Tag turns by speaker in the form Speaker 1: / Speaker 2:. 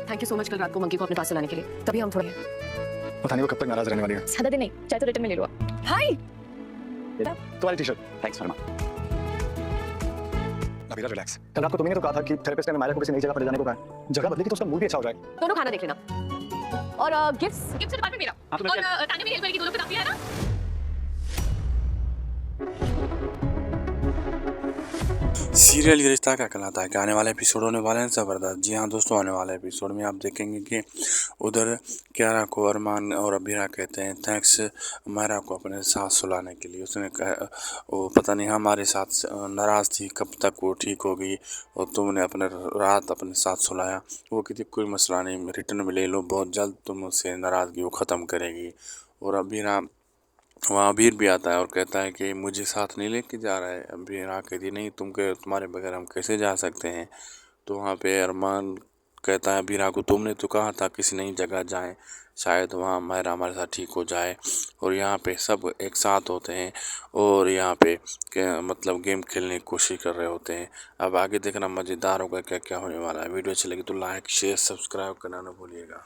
Speaker 1: Thank you so much कल रात को मंकी को अपने पास लाने के लिए, तभी हम थोड़े
Speaker 2: पता नहीं वो कब तक नाराज रहने वाली है।
Speaker 3: ज्यादा दिन नहीं, चाहे तो रिटर्न में ले लो। हाय
Speaker 2: तुम्हारी टी-शर्ट।
Speaker 4: थैंक्स फरमा।
Speaker 2: अभी रिलैक्स। कल रात को तुमने तो कहा था कि थेरेपिस्ट ने मायरा को किसी नई जगह पर ले जाने को कहा। जगह बदलेगी तो उसका मूड भी अच्छा हो जाएगा।
Speaker 1: दोनों खाना देख लेना और गिफ्ट्स गिफ्ट्स डिपार्टमेंट मेरा और ताने मेरी हेल्प करेगी, दोनों पे काफी है ना।
Speaker 5: सीरियल ये रिश्ता क्या कहलाता है कि आने वाले एपिसोड होने वाले हैं ज़बरदस्त। जी हाँ दोस्तों, आने वाले एपिसोड में आप देखेंगे कि उधर कियारा को अरमान और अबीरा कहते हैं थैंक्स मायरा को अपने साथ सुलाने के लिए। उसने कहा वो पता नहीं हमारे साथ नाराज़ थी, कब तक वो ठीक होगी और तुमने अपने रात अपने साथ सुलाया। वो कहती कोई मसला नहीं, रिटर्न में ले लो, बहुत जल्द तुम उससे नाराज़गी वो ख़त्म करेगी। और अबीरा वहाँ अबीर भी आता है और कहता है कि मुझे साथ नहीं लेके जा रहा है। अबीरा कहती नहीं, तुम्हारे बगैर हम कैसे जा सकते हैं। तो वहाँ पे अरमान कहता है अबीरा को तुमने तो कहा था किसी नई जगह जाएं, शायद वहाँ मायरा हमारे साथ ठीक हो जाए। और यहाँ पे सब एक साथ होते हैं और यहाँ पे मतलब गेम खेलने की कोशिश कर रहे होते हैं। अब आगे देखना मज़ेदार होगा क्या क्या होने वाला है। वीडियो अच्छी लगी तो लाइक शेयर सब्सक्राइब करना ना भूलिएगा।